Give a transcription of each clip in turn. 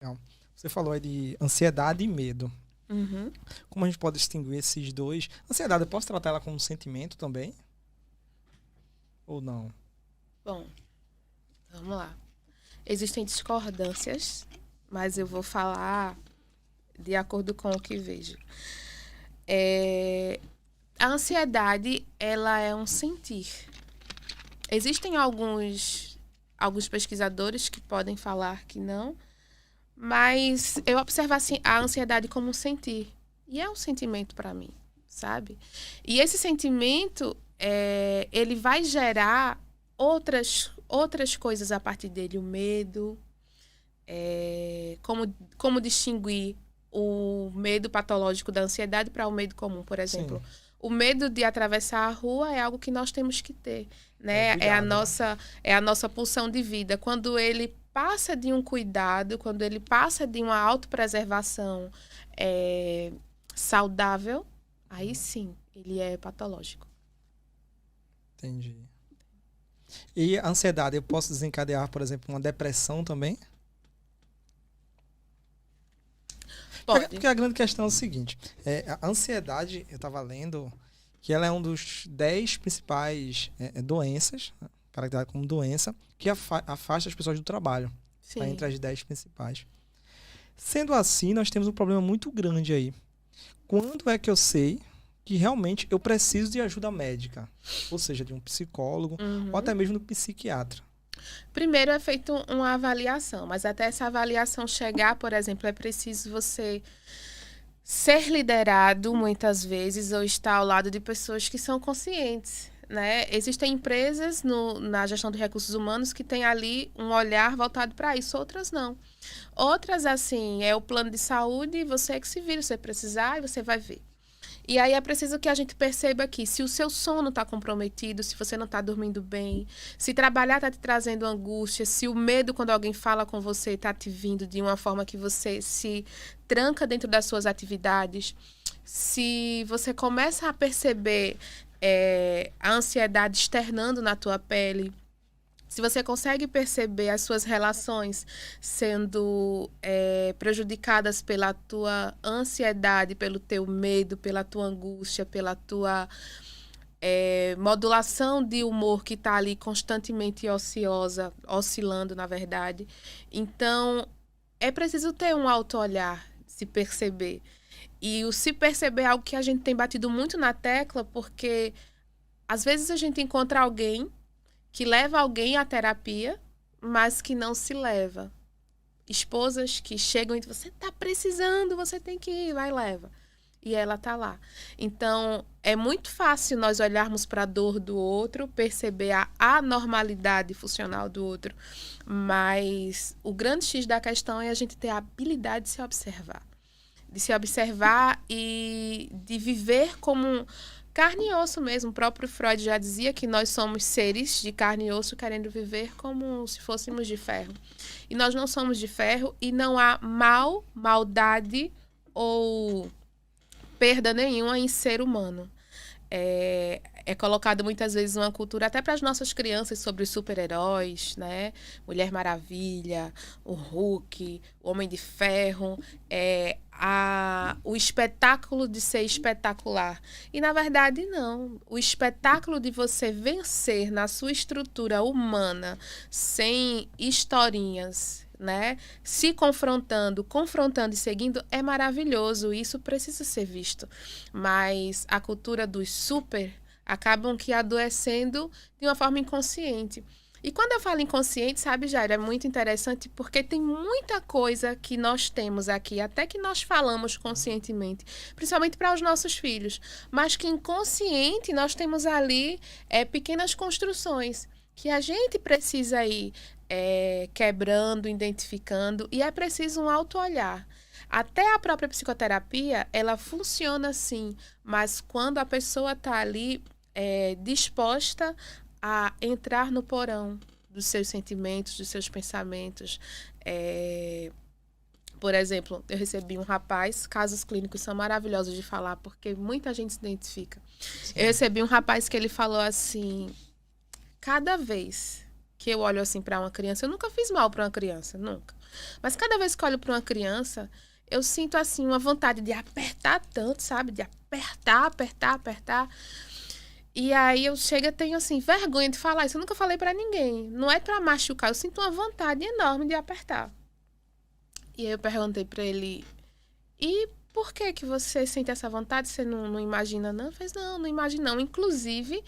Legal. Você falou aí de ansiedade e medo. Uhum. Como a gente pode distinguir esses dois? Ansiedade, eu posso tratar ela como um sentimento também? Ou não? Bom, vamos lá. Existem discordâncias, mas eu vou falar de acordo com o que vejo. A ansiedade, ela é um sentir. Existem alguns pesquisadores que podem falar que não, mas eu observo assim, a ansiedade como um sentir. E é um sentimento para mim, sabe? E esse sentimento, ele vai gerar outras coisas a partir dele. O medo, como distinguir o medo patológico da ansiedade para o medo comum, por exemplo. Sim. O medo de atravessar a rua é algo que nós temos que ter, É né? cuidado, né? É a nossa pulsão de vida. Quando ele passa de um cuidado, quando ele passa de uma autopreservação saudável, aí sim, ele é patológico. Entendi. E a ansiedade, eu posso desencadear, por exemplo, uma depressão também? Pode. Porque a grande questão é o seguinte, a ansiedade, eu estava lendo, que ela é um dos 10 principais doenças, caracterizada como doença, que afasta as pessoas do trabalho. Está Sim. entre as 10 principais. Sendo assim, nós temos um problema muito grande aí. Quando é que eu sei que realmente eu preciso de ajuda médica? Ou seja, de um psicólogo ou até mesmo do psiquiatra. Primeiro é feita uma avaliação, mas até essa avaliação chegar, por exemplo, é preciso você ser liderado muitas vezes ou estar ao lado de pessoas que são conscientes, né? Existem empresas na gestão de recursos humanos que têm ali um olhar voltado para isso, outras não. Outras, assim, é o plano de saúde, você que se vira, você precisar e você vai ver. E aí é preciso que a gente perceba que se o seu sono está comprometido, se você não está dormindo bem, se trabalhar está te trazendo angústia, se o medo quando alguém fala com você está te vindo de uma forma que você se tranca dentro das suas atividades, se você começa a perceber a ansiedade externando na tua pele, se você consegue perceber as suas relações sendo prejudicadas pela tua ansiedade, pelo teu medo, pela tua angústia, pela tua modulação de humor que está ali constantemente ociosa, oscilando, na verdade. Então, é preciso ter um auto-olhar, se perceber. E o se perceber é algo que a gente tem batido muito na tecla, porque às vezes a gente encontra alguém que leva alguém à terapia, mas que não se leva. Esposas que chegam e você tá precisando, você tem que ir, vai, leva. E ela tá lá. Então, é muito fácil nós olharmos para a dor do outro, perceber a anormalidade funcional do outro, mas o grande X da questão é a gente ter a habilidade de se observar. De se observar e de viver como carne e osso mesmo. O próprio Freud já dizia que nós somos seres de carne e osso querendo viver como se fôssemos de ferro. E nós não somos de ferro e não há maldade ou perda nenhuma em ser humano. É colocado muitas vezes uma cultura até para as nossas crianças sobre os super-heróis, né? Mulher Maravilha, o Hulk, o Homem de Ferro, o espetáculo de ser espetacular. E na verdade não. O espetáculo de você vencer na sua estrutura humana, sem historinhas, né? Se confrontando e seguindo, é maravilhoso. Isso precisa ser visto. Mas a cultura dos super acabam que adoecendo de uma forma inconsciente. E quando eu falo inconsciente, sabe, Jair, é muito interessante porque tem muita coisa que nós temos aqui, até que nós falamos conscientemente, principalmente para os nossos filhos, mas que inconsciente nós temos ali pequenas construções que a gente precisa ir quebrando, identificando, e é preciso um auto-olhar. Até a própria psicoterapia, ela funciona sim, mas quando a pessoa está ali disposta a entrar no porão dos seus sentimentos, dos seus pensamentos. Por exemplo, eu recebi um rapaz, casos clínicos são maravilhosos de falar, porque muita gente se identifica. Sim. Eu recebi um rapaz que ele falou assim, cada vez que eu olho assim para uma criança, eu nunca fiz mal para uma criança, nunca. Mas cada vez que eu olho para uma criança, eu sinto assim uma vontade de apertar tanto, sabe? De apertar, apertar, apertar. E aí eu chego e tenho assim vergonha de falar isso. Eu nunca falei para ninguém. Não é para machucar, eu sinto uma vontade enorme de apertar. E aí eu perguntei para ele: "E por que que você sente essa vontade? Você não imagina não?" Ele fez: "Não imagino não. Inclusive,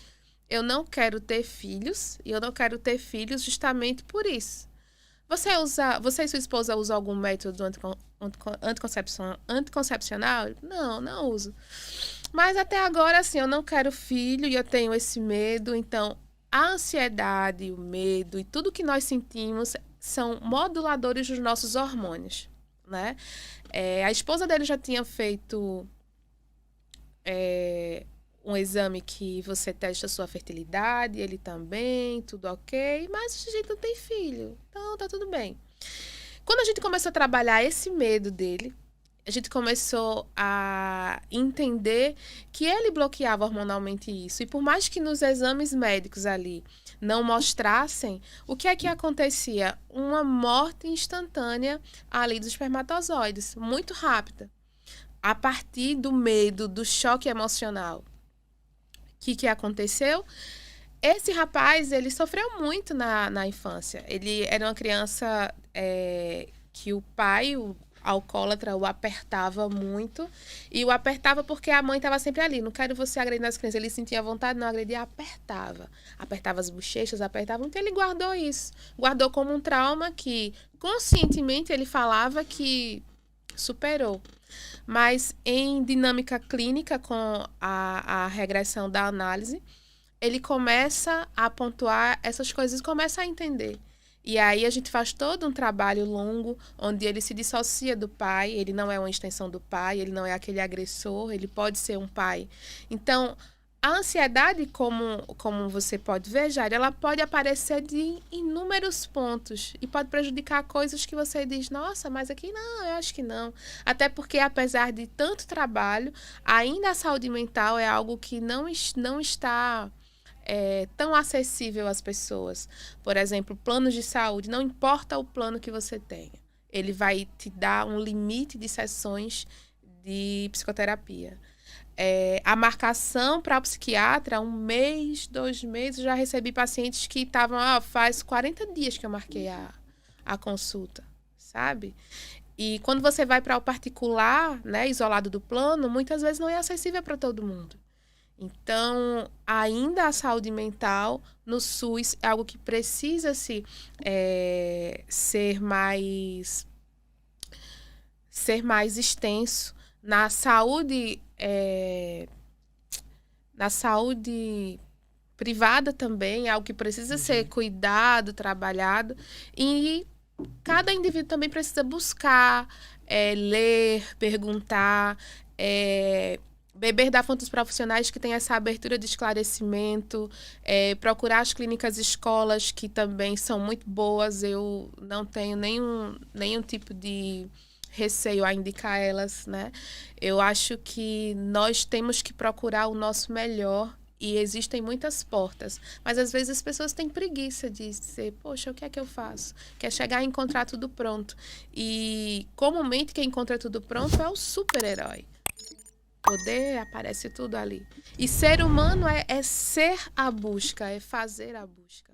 eu não quero ter filhos, e eu não quero ter filhos justamente por isso. Você e sua esposa usam algum método anticoncepcional?" Não uso. Mas até agora, assim, eu não quero filho e eu tenho esse medo. Então, a ansiedade, o medo e tudo que nós sentimos são moduladores dos nossos hormônios, né? A esposa dele já tinha feito um exame que você testa a sua fertilidade, ele também, tudo ok, mas a gente não tem filho, então tá tudo bem. Quando a gente começou a trabalhar esse medo dele, a gente começou a entender que ele bloqueava hormonalmente isso. E por mais que nos exames médicos ali não mostrassem, o que é que acontecia? Uma morte instantânea ali dos espermatozoides, muito rápida. A partir do medo, do choque emocional. O que aconteceu? Esse rapaz, ele sofreu muito na infância. Ele era uma criança que o pai, o alcoólatra, o apertava muito. E o apertava porque a mãe estava sempre ali. Não quero você agredir as crianças. Ele sentia vontade, não agredia, apertava. Apertava as bochechas, apertava. Então ele guardou isso. Guardou como um trauma que, conscientemente, ele falava que superou. Mas em dinâmica clínica, com a regressão da análise, ele começa a pontuar essas coisas e começa a entender. E aí a gente faz todo um trabalho longo, onde ele se dissocia do pai, ele não é uma extensão do pai, ele não é aquele agressor, ele pode ser um pai. Então, a ansiedade, como você pode ver, Jair, ela pode aparecer de inúmeros pontos e pode prejudicar coisas que você diz: nossa, mas aqui não, eu acho que não. Até porque, apesar de tanto trabalho, ainda a saúde mental é algo que não está tão acessível às pessoas. Por exemplo, planos de saúde, não importa o plano que você tenha, ele vai te dar um limite de sessões de psicoterapia. A marcação para o psiquiatra, 1 mês, 2 meses, eu já recebi pacientes que estavam, faz 40 dias que eu marquei a consulta, sabe? E quando você vai para o particular, né, isolado do plano, muitas vezes não é acessível para todo mundo. Então, ainda a saúde mental no SUS é algo que precisa ser mais extenso. Na saúde privada também é algo que precisa ser cuidado, trabalhado. E cada indivíduo também precisa buscar, ler, perguntar, beber da fonte dos profissionais que tem essa abertura de esclarecimento, procurar as clínicas escolas que também são muito boas. Eu não tenho nenhum tipo de receio a indicar elas, né? Eu acho que nós temos que procurar o nosso melhor e existem muitas portas. Mas às vezes as pessoas têm preguiça de dizer: poxa, o que é que eu faço? Quer chegar e encontrar tudo pronto. E comumente quem encontra tudo pronto é o super-herói. Poder, aparece tudo ali. E ser humano é ser a busca, é fazer a busca.